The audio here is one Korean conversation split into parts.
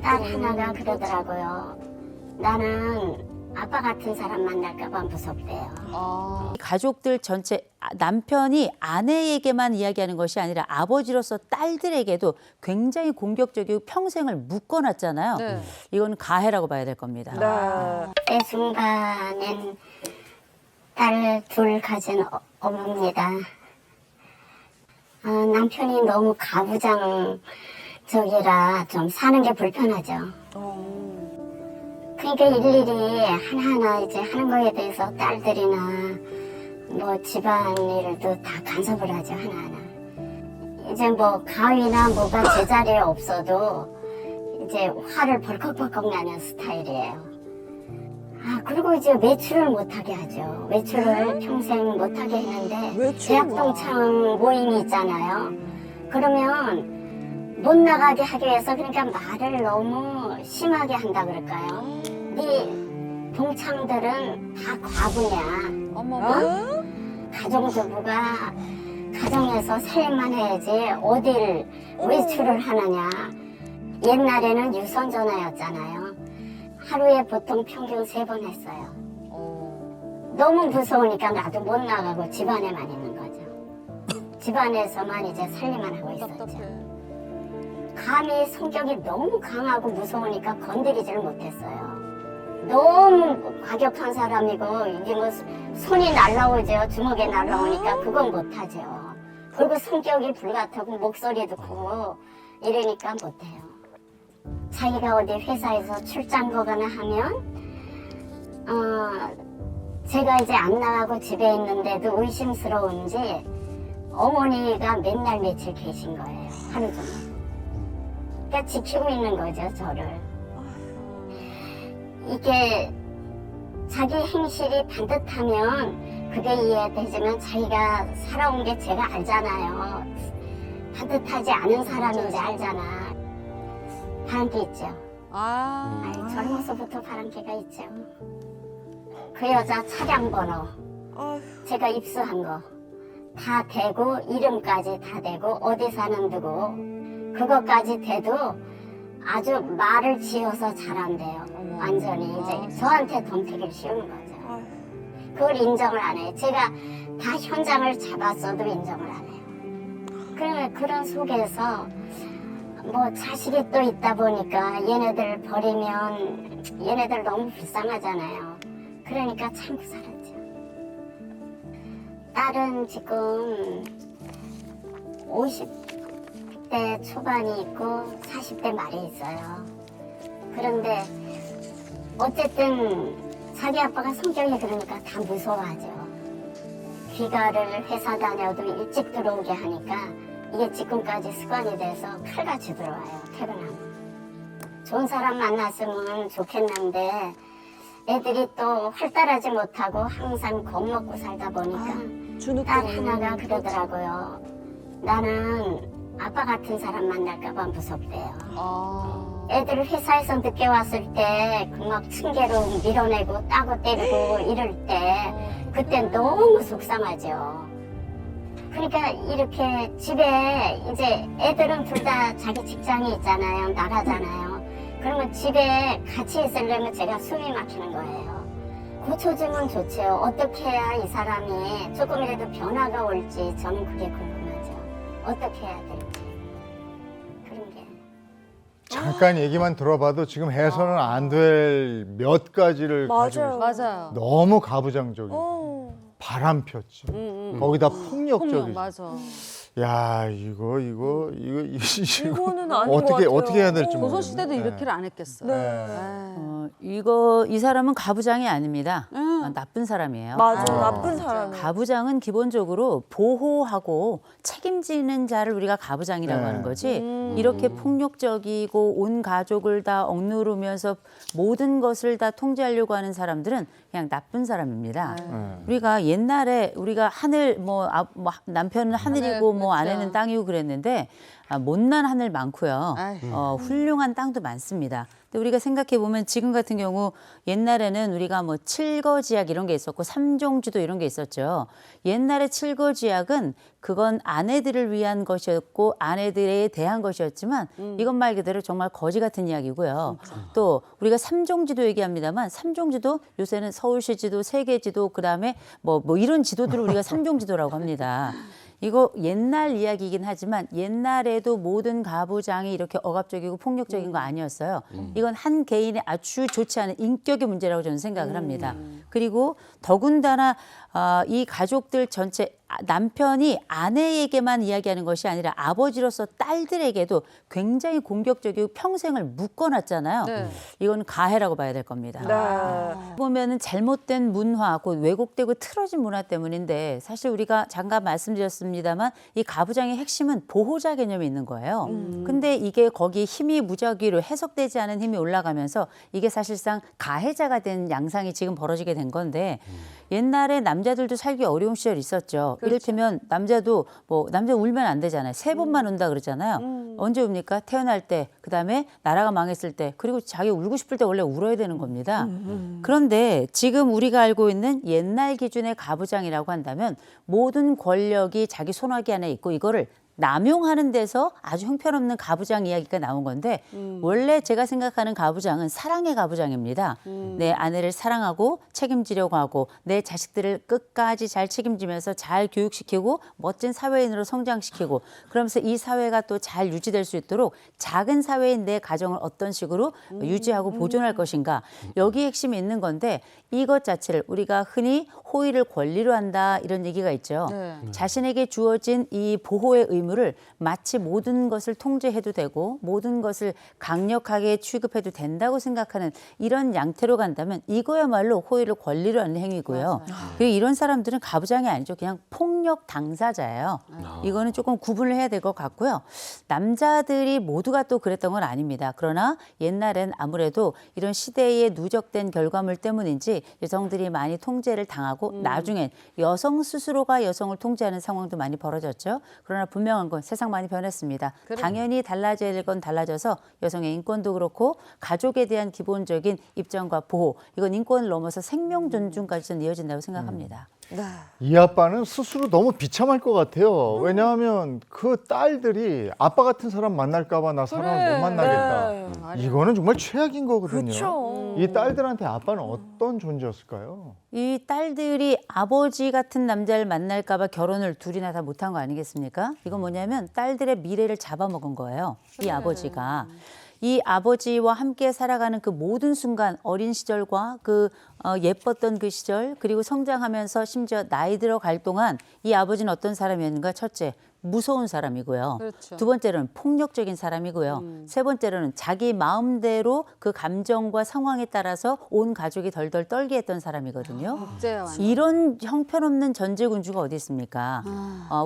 딸 하나가 그러더라고요. 나는 아빠 같은 사람 만날까 봐 무섭대요. 가족들 전체 남편이 아내에게만 이야기하는 것이 아니라 아버지로서 딸들에게도 굉장히 공격적이고 평생을 묶어놨잖아요. 네. 이건 가해라고 봐야 될 겁니다. 때 중반엔 딸 둘 가진 어머입니다. 남편이 너무 가부장적이라 좀 사는 게 불편하죠. 그러니까 일일이 하나하나 이제 하는 거에 대해서 딸들이나 뭐 집안일도 다 간섭을 하죠, 하나하나. 이제 뭐 가위나 뭐가 제자리에 없어도 이제 화를 벌컥벌컥 나는 스타일이에요. 그리고 이제 외출을 못하게 하죠. 외출을 평생 못하게 했는데 대학 동창 모임이 있잖아요. 그러면 못 나가게 하기 위해서 그러니까 말을 너무 심하게 한다 그럴까요? 네 동창들은 다 과부냐? 어머, 가정주부가 가정에서 살림만 해야지 어딜 외출을 하느냐. 옛날에는 유선전화였잖아요. 하루에 보통 평균 3번 했어요. 너무 무서우니까 나도 못 나가고 집안에만 있는 거죠. 집안에서만 이제 살림만 하고 있었죠. 감히 성격이 너무 강하고 무서우니까 건드리지를 못했어요. 너무 과격한 사람이고 이게 뭐 손이 날라오죠. 주먹에 날라오니까 그건 못하죠. 그리고 성격이 불같고 목소리도 크고 이러니까 못해요. 자기가 어디 회사에서 출장 가거나 하면 제가 이제 안 나가고 집에 있는데도 의심스러운지 어머니가 맨날 며칠 계신 거예요. 하루 종일. 그러니까 지키고 있는 거죠, 저를. 이게 자기 행실이 반듯하면 그게 이해되지만 자기가 살아온 게 제가 알잖아요. 반듯하지 않은 사람인지 알잖아. 바람기 있죠. 젊어서부터 바람기가 있죠. 그 여자 차량 번호, 제가 입수한 거 다 대고 이름까지 다 대고 어디 사는 누구 그것까지 대도 아주 말을 지어서 잘한대요. 완전히 이제 저한테 덤태기를 씌우는 거죠. 그걸 인정을 안 해요. 제가 다 현장을 잡았어도 인정을 안 해요. 그런 속에서 뭐 자식이 또 있다 보니까 얘네들 버리면 얘네들 너무 불쌍하잖아요. 그러니까 참고 살았죠. 딸은 지금 50대 초반이 있고 40대 말이 있어요. 그런데 어쨌든 자기 아빠가 성격이 그러니까 다 무서워하죠. 귀가를 회사 다녀도 일찍 들어오게 하니까 이게 지금까지 습관이 돼서 칼같이 들어와요. 퇴근하고. 좋은 사람 만났으면 좋겠는데 애들이 또 활달하지 못하고 항상 겁먹고 살다 보니까 딸 하나가 그러더라고요. 나는 아빠 같은 사람 만날까 봐 무섭대요. 애들 회사에서 늦게 왔을 때 그 막 층계로 밀어내고 따고 때리고 이럴 때 그때 너무 속상하죠. 그러니까 이렇게 집에 이제 애들은 둘 다 자기 직장이 있잖아요. 나가잖아요. 그러면 집에 같이 있으려면 제가 숨이 막히는 거예요. 고쳐주면 좋죠. 어떻게 해야 이 사람이 조금이라도 변화가 올지 저는 그게 궁금하죠. 어떻게 해야 될지. 그런 게. 잠깐 얘기만 들어봐도 지금 해서는 안 될 몇 가지를 가지고 있어요. 맞아요. 너무 가부장적이고 바람 폈지. 거기다 폭력적이지. 맞아. 야 이거는 아닌 것 같아요. 어떻게 해야 될지 모르겠네. 조선시대도 이렇게를 안 했겠어요. 이 사람은 가부장이 아닙니다. 나쁜 사람이에요. 맞아, 나쁜 사람. 가부장은 기본적으로 보호하고 책임지는 자를 우리가 가부장이라고 네. 하는 거지. 이렇게 폭력적이고 온 가족을 다 억누르면서 모든 것을 다 통제하려고 하는 사람들은 그냥 나쁜 사람입니다. 우리가 옛날에 우리가 하늘 남편은 하늘이고 뭐 그렇죠. 아내는 땅이고 그랬는데 못난 하늘 많고요. 아이. 훌륭한 땅도 많습니다. 근데 우리가 생각해 보면 지금 같은 경우 옛날에는 우리가 뭐 칠거지약 이런 게 있었고 삼종주도 이런 게 있었죠. 옛날에 칠거지약은 그건 아내들을 위한 것이었고 아내들에 대한 것이었지만 이건 말 그대로 정말 거지 같은 이야기고요. 또 우리가 삼종지도 얘기합니다만 삼종지도 요새는 서울시 지도, 세계 지도, 그다음에 뭐 이런 지도들을 우리가 삼종지도라고 합니다. 이거 옛날 이야기이긴 하지만 옛날에도 모든 가부장이 이렇게 억압적이고 폭력적인 거 아니었어요. 이건 한 개인의 아주 좋지 않은 인격의 문제라고 저는 생각을 합니다. 그리고 더군다나 이 가족들 전체 남편이 아내에게만 이야기하는 것이 아니라 아버지로서 딸들에게도 굉장히 공격적이고 평생을 묶어놨잖아요. 네. 이건 가해라고 봐야 될 겁니다. 네. 보면은 잘못된 문화, 그 왜곡되고 틀어진 문화 때문인데 사실 우리가 잠깐 말씀드렸습니다만 이 가부장의 핵심은 보호자 개념이 있는 거예요. 근데 이게 거기에 힘이 무작위로 해석되지 않은 힘이 올라가면서 이게 사실상 가해자가 된 양상이 지금 벌어지게 된 건데 옛날에 남자들도 살기 어려운 시절이 있었죠. 이를테면 남자도 남자 울면 안 되잖아요. 3번만 운다 그러잖아요. 언제 웁니까? 태어날 때, 그다음에 나라가 망했을 때, 그리고 자기 울고 싶을 때 원래 울어야 되는 겁니다. 그런데 지금 우리가 알고 있는 옛날 기준의 가부장이라고 한다면 모든 권력이 자기 손아귀 안에 있고 이거를 남용하는 데서 아주 형편없는 가부장 이야기가 나온 건데 원래 제가 생각하는 가부장은 사랑의 가부장입니다. 내 아내를 사랑하고 책임지려고 하고 내 자식들을 끝까지 잘 책임지면서 잘 교육시키고 멋진 사회인으로 성장시키고 그러면서 이 사회가 또 잘 유지될 수 있도록 작은 사회인 내 가정을 어떤 식으로 유지하고 보존할 것인가 여기 핵심이 있는 건데 이것 자체를 우리가 흔히 호의를 권리로 한다 이런 얘기가 있죠. 네. 자신에게 주어진 이 보호의 의무를 마치 모든 것을 통제해도 되고 모든 것을 강력하게 취급해도 된다고 생각하는 이런 양태로 간다면 이거야말로 호의를 권리로 하는 행위고요. 그리고 이런 사람들은 가부장이 아니죠. 그냥 폭력 당사자예요. 이거는 조금 구분을 해야 될 것 같고요. 남자들이 모두가 또 그랬던 건 아닙니다. 그러나 옛날엔 아무래도 이런 시대의 누적된 결과물 때문인지 여성들이 많이 통제를 당하고 나중엔 여성 스스로가 여성을 통제하는 상황도 많이 벌어졌죠. 그러나 분명한 건 세상 많이 변했습니다. 당연히 달라져야 될 건 달라져서 여성의 인권도 그렇고 가족에 대한 기본적인 입장과 보호 이건 인권을 넘어서 생명 존중까지 전 이어진다고 생각합니다. 이 아빠는 스스로 너무 비참할 것 같아요. 왜냐하면 그 딸들이 아빠 같은 사람 만날까 봐 나 사람을 못 만나겠다. 이거는 정말 최악인 거거든요. 그렇죠. 이 딸들한테 아빠는 어떤 존재였을까요? 이 딸들이 아버지 같은 남자를 만날까 봐 결혼을 둘이나 다 못한 거 아니겠습니까? 이건 뭐냐면 딸들의 미래를 잡아먹은 거예요. 이 아버지가. 이 아버지와 함께 살아가는 그 모든 순간 어린 시절과 그 예뻤던 그 시절 그리고 성장하면서 심지어 나이 들어갈 동안 이 아버지는 어떤 사람이었는가? 첫째, 무서운 사람이고요. 그렇죠. 두 번째로는 폭력적인 사람이고요. 세 번째로는 자기 마음대로 그 감정과 상황에 따라서 온 가족이 덜덜 떨게 했던 사람이거든요. 국제화 완전. 이런 형편없는 전제군주가 어디 있습니까?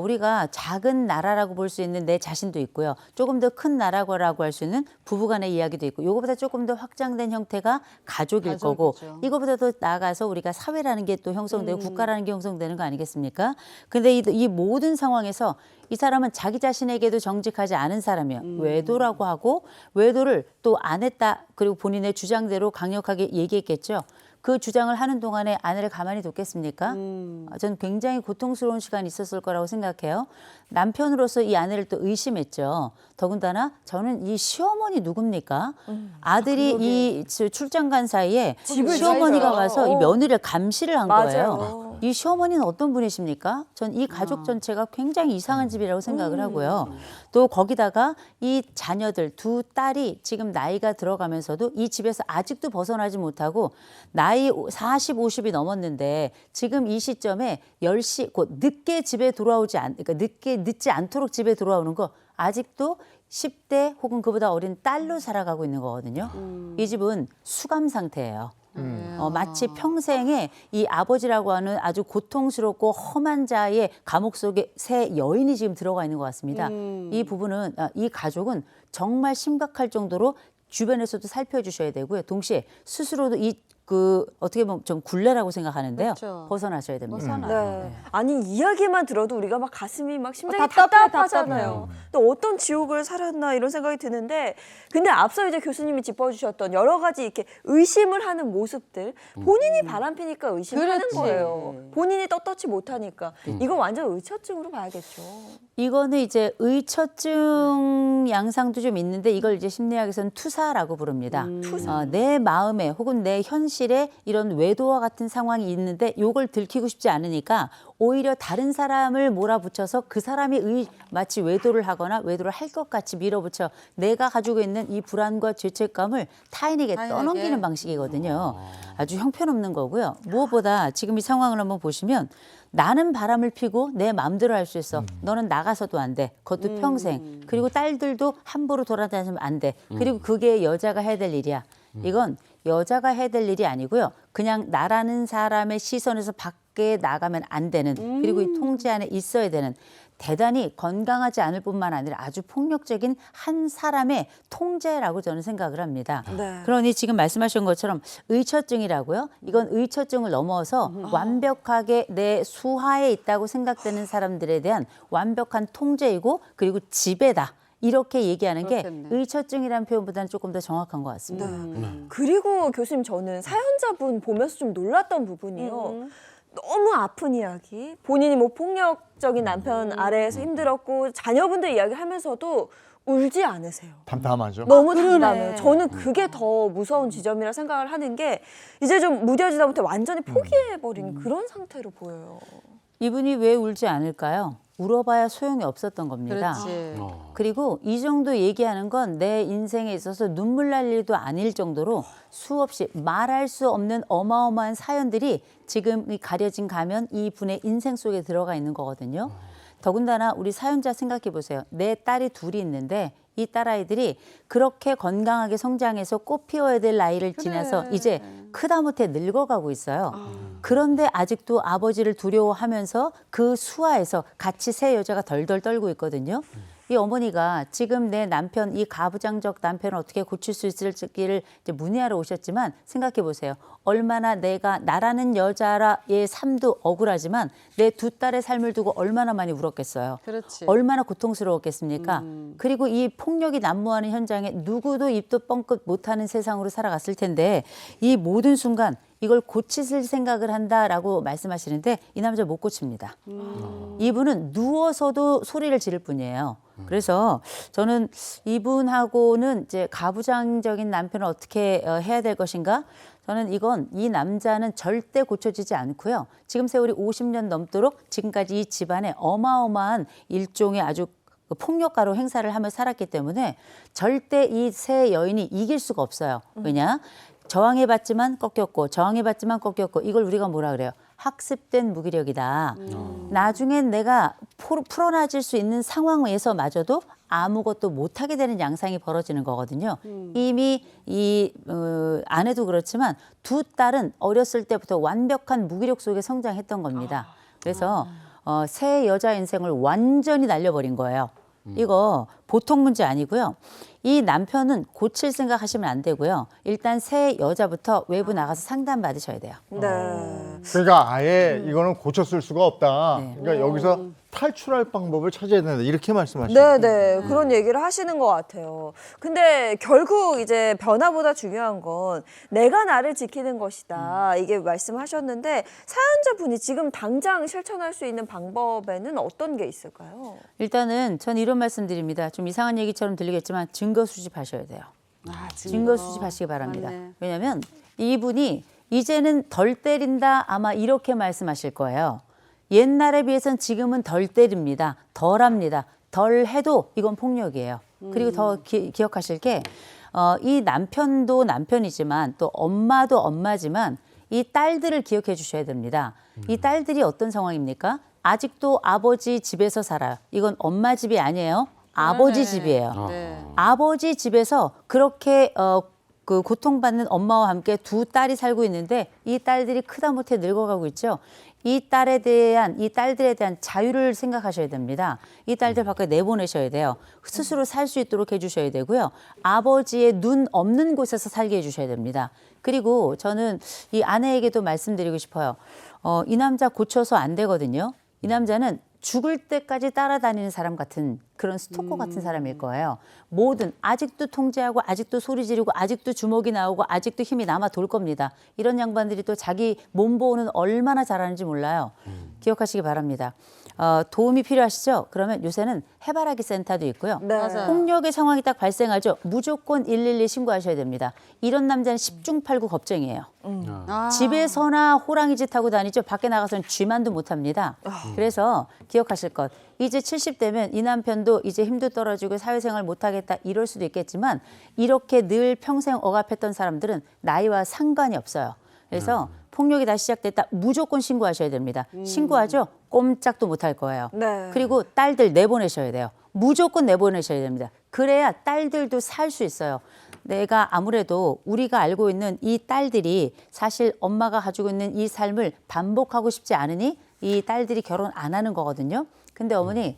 우리가 작은 나라라고 볼 수 있는 내 자신도 있고요. 조금 더 큰 나라라고 할 수 있는 부부간의 이야기도 있고 이거보다 조금 더 확장된 형태가 가족일 거고 이거보다 더 나아가서 우리가 사회라는 게 또 형성되고 국가라는 게 형성되는 거 아니겠습니까? 근데 이 모든 상황에서 이 사람은 자기 자신에게도 정직하지 않은 사람이에요. 외도라고 하고 외도를 또 안 했다. 그리고 본인의 주장대로 강력하게 얘기했겠죠. 그 주장을 하는 동안에 아내를 가만히 뒀겠습니까? 저는 굉장히 고통스러운 시간이 있었을 거라고 생각해요. 남편으로서 이 아내를 또 의심했죠. 더군다나 저는 이 시어머니 누굽니까? 아들이 이 출장 간 사이에 시어머니가 와서 이 며느리를 감시를 한 거예요. 맞아요. 이 시어머니는 어떤 분이십니까? 전 이 가족 전체가 굉장히 이상한 집이라고 생각을 하고요. 또 거기다가 이 자녀들 두 딸이 지금 나이가 들어가면서도 이 집에서 아직도 벗어나지 못하고 나이 40, 50이 넘었는데 지금 이 시점에 10시 곧 늦게 집에 돌아오지 그러니까 늦지 않도록 집에 돌아오는 거 아직도 10대 혹은 그보다 어린 딸로 살아가고 있는 거거든요. 이 집은 수감 상태예요. 마치 평생에 이 아버지라고 하는 아주 고통스럽고 험한 자의 감옥 속에 새 여인이 지금 들어가 있는 것 같습니다. 이 부분은 이 가족은 정말 심각할 정도로 주변에서도 살펴주셔야 되고요. 동시에 스스로도 이 그 어떻게 보면 좀 굴레라고 생각하는데요. 그렇죠. 벗어나셔야 됩니다. 벗어나요. 네. 아니 이야기만 들어도 우리가 막 가슴이 막 심장이 답답해, 답답하잖아요. 또 어떤 지옥을 살았나 이런 생각이 드는데, 근데 앞서 이제 교수님이 짚어주셨던 여러 가지 이렇게 의심을 하는 모습들, 본인이 바람피니까 의심하는 그렇지. 거예요. 본인이 떳떳지 못하니까 이거 완전 의처증으로 봐야겠죠. 이거는 이제 의처증 양상도 좀 있는데 이걸 이제 심리학에서는 투사라고 부릅니다. 내 마음에 혹은 내 현실에 이런 외도와 같은 상황이 있는데 이걸 들키고 싶지 않으니까 오히려 다른 사람을 몰아붙여서 그 사람이 마치 외도를 하거나 외도를 할 것 같이 밀어붙여 내가 가지고 있는 이 불안과 죄책감을 타인에게 떠넘기는 방식이거든요. 아주 형편없는 거고요. 무엇보다 지금 이 상황을 한번 보시면 나는 바람을 피고 내 마음대로 할 수 있어. 너는 나가서도 안 돼. 그것도 평생. 그리고 딸들도 함부로 돌아다니면 안 돼. 그리고 그게 여자가 해야 될 일이야. 이건 여자가 해야 될 일이 아니고요. 그냥 나라는 사람의 시선에서 밖에 나가면 안 되는, 그리고 이 통제 안에 있어야 되는, 대단히 건강하지 않을 뿐만 아니라 아주 폭력적인 한 사람의 통제라고 저는 생각을 합니다. 네. 그러니 지금 말씀하신 것처럼 의처증이라고요. 이건 의처증을 넘어서 완벽하게 내 수하에 있다고 생각되는 사람들에 대한 완벽한 통제이고, 그리고 지배다. 이렇게 얘기하는 그렇겠네. 게 의처증이라는 표현보다는 조금 더 정확한 것 같습니다. 그리고 교수님, 저는 사연자분 보면서 좀 놀랐던 부분이요. 너무 아픈 이야기, 본인이 뭐 폭력적인 남편 아래에서 힘들었고 자녀분들 이야기하면서도 울지 않으세요. 담담하죠. 너무 담담해요. 저는 그게 더 무서운 지점이라 생각을 하는 게, 이제 좀 무뎌지다 못해 완전히 포기해버린 그런 상태로 보여요. 이분이 왜 울지 않을까요? 울어봐야 소용이 없었던 겁니다. 그렇지. 그리고 이 정도 얘기하는 건 내 인생에 있어서 눈물 날 일도 아닐 정도로 수없이 말할 수 없는 어마어마한 사연들이 지금 이 가려진 가면 이 분의 인생 속에 들어가 있는 거거든요. 더군다나 우리 사연자 생각해 보세요. 내 딸이 둘이 있는데 이 딸아이들이 그렇게 건강하게 성장해서 꽃 피워야 될 나이를 지나서 이제 크다못해 늙어가고 있어요. 그런데 아직도 아버지를 두려워하면서 그 수하에서 같이 새 여자가 덜덜 떨고 있거든요. 이 어머니가 지금 내 남편, 이 가부장적 남편을 어떻게 고칠 수 있을지를 이제 문의하러 오셨지만, 생각해 보세요. 얼마나 내가 나라는 여자의 삶도 억울하지만 내 두 딸의 삶을 두고 얼마나 많이 울었겠어요. 그렇지. 얼마나 고통스러웠겠습니까? 그리고 이 폭력이 난무하는 현장에 누구도 입도 뻥끗 못하는 세상으로 살아갔을 텐데, 이 모든 순간 이걸 고칠 생각을 한다라고 말씀하시는데 이 남자 못 고칩니다. 이분은 누워서도 소리를 지를 뿐이에요. 그래서 저는 이분하고는 이제 가부장적인 남편을 어떻게 해야 될 것인가? 저는 이 남자는 절대 고쳐지지 않고요. 지금 세월이 50년 넘도록 지금까지 이 집안에 어마어마한 일종의 아주 폭력가로 행사를 하며 살았기 때문에 절대 이 새 여인이 이길 수가 없어요. 왜냐? 저항해봤지만 꺾였고 저항해봤지만 꺾였고, 이걸 우리가 뭐라 그래요? 학습된 무기력이다. 나중엔 내가 풀어나질 수 있는 상황에서마저도 아무것도 못하게 되는 양상이 벌어지는 거거든요. 이미 이 아내도 그렇지만 두 딸은 어렸을 때부터 완벽한 무기력 속에 성장했던 겁니다. 그래서 새 여자 인생을 완전히 날려버린 거예요. 이거 보통 문제 아니고요. 이 남편은 고칠 생각 하시면 안 되고요. 일단 새 여자부터 외부 나가서 상담 받으셔야 돼요. 네. 그러니까 아예 이거는 고쳤을 수가 없다. 네. 그러니까 여기서 탈출할 방법을 찾아야 된다. 이렇게 말씀하시는 네네, 그런 얘기를 하시는 것 같아요. 근데 결국 이제 변화보다 중요한 건 내가 나를 지키는 것이다, 이게 말씀하셨는데, 사연자분이 지금 당장 실천할 수 있는 방법에는 어떤 게 있을까요? 일단은 전 이런 말씀드립니다. 좀 이상한 얘기처럼 들리겠지만 증거 수집하셔야 돼요. 증거 수집하시기 바랍니다. 맞네. 왜냐하면 이분이 이제는 덜 때린다, 아마 이렇게 말씀하실 거예요. 옛날에 비해서는 지금은 덜 때립니다. 덜 합니다. 덜 해도 이건 폭력이에요. 그리고 더 기억하실 게 이 남편도 남편이지만 또 엄마도 엄마지만 이 딸들을 기억해 주셔야 됩니다. 이 딸들이 어떤 상황입니까? 아직도 아버지 집에서 살아요. 이건 엄마 집이 아니에요. 아버지 집이에요. 네. 아버지 집에서 그렇게 그 고통받는 엄마와 함께 두 딸이 살고 있는데 이 딸들이 크다 못해 늙어가고 있죠. 이 딸들에 대한 자유를 생각하셔야 됩니다. 이 딸들 밖에 내보내셔야 돼요. 스스로 살 수 있도록 해주셔야 되고요. 아버지의 눈 없는 곳에서 살게 해주셔야 됩니다. 그리고 저는 이 아내에게도 말씀드리고 싶어요. 이 남자 고쳐서 안 되거든요. 이 남자는 죽을 때까지 따라다니는 사람 같은 그런 스토커 같은 사람일 거예요. 뭐든 아직도 통제하고 아직도 소리 지르고 아직도 주먹이 나오고 아직도 힘이 남아 돌 겁니다. 이런 양반들이 또 자기 몸보호는 얼마나 잘하는지 몰라요. 기억하시기 바랍니다. 도움이 필요하시죠? 그러면 요새는 해바라기 센터도 있고요. 네. 맞아요. 폭력의 상황이 딱 발생하죠. 무조건 112 신고하셔야 됩니다. 이런 남자는 10중 8구 겁쟁이에요. 아. 집에서나 호랑이 짓 하고 다니죠. 밖에 나가서는 쥐만도 못합니다. 그래서 기억하실 것. 이제 70대면 이 남편도 이제 힘도 떨어지고 사회생활 못하겠다 이럴 수도 있겠지만 이렇게 늘 평생 억압했던 사람들은 나이와 상관이 없어요. 그래서 폭력이 다시 시작됐다 무조건 신고하셔야 됩니다. 신고하죠? 꼼짝도 못할 거예요. 네. 그리고 딸들 내보내셔야 돼요. 무조건 내보내셔야 됩니다. 그래야 딸들도 살 수 있어요. 내가 아무래도 우리가 알고 있는 이 딸들이 사실 엄마가 가지고 있는 이 삶을 반복하고 싶지 않으니 이 딸들이 결혼 안 하는 거거든요. 근데 어머니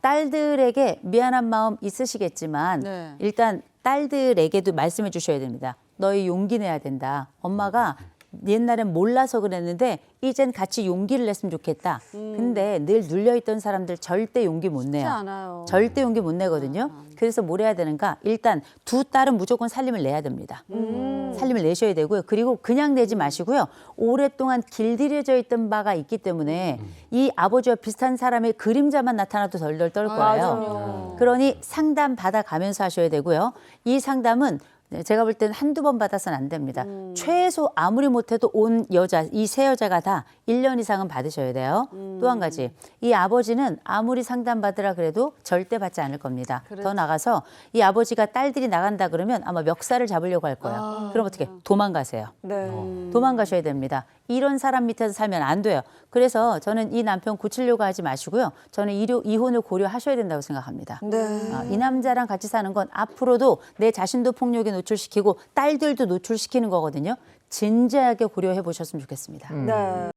딸들에게 미안한 마음 있으시겠지만 네. 일단 딸들에게도 말씀해 주셔야 됩니다. 너희 용기 내야 된다. 엄마가 옛날엔 몰라서 그랬는데 이젠 같이 용기를 냈으면 좋겠다. 근데 늘 눌려있던 사람들 절대 용기 못 쉽지 내요. 않아요. 절대 용기 못 내거든요. 그래서 뭘 해야 되는가? 일단 두 딸은 무조건 살림을 내야 됩니다. 살림을 내셔야 되고요. 그리고 그냥 내지 마시고요. 오랫동안 길들여져 있던 바가 있기 때문에 이 아버지와 비슷한 사람의 그림자만 나타나도 덜덜 떨 거예요. 맞아요. 그러니 상담 받아가면서 하셔야 되고요. 이 상담은 제가 볼 때는 한두 번 받아서는 안 됩니다. 최소 아무리 못해도 온 여자, 이 세 여자가 다 1년 이상은 받으셔야 돼요. 또 한 가지, 이 아버지는 아무리 상담받으라 그래도 절대 받지 않을 겁니다. 더 나가서 이 아버지가 딸들이 나간다 그러면 아마 멱살을 잡으려고 할 거예요. 그럼 어떻게? 도망가세요. 네. 도망가셔야 됩니다. 이런 사람 밑에서 살면 안 돼요. 그래서 저는 이 남편 고치려고 하지 마시고요. 저는 이혼을 고려하셔야 된다고 생각합니다. 네. 이 남자랑 같이 사는 건 앞으로도 내 자신도 폭력에 노출시키고 딸들도 노출시키는 거거든요. 진지하게 고려해 보셨으면 좋겠습니다. 네.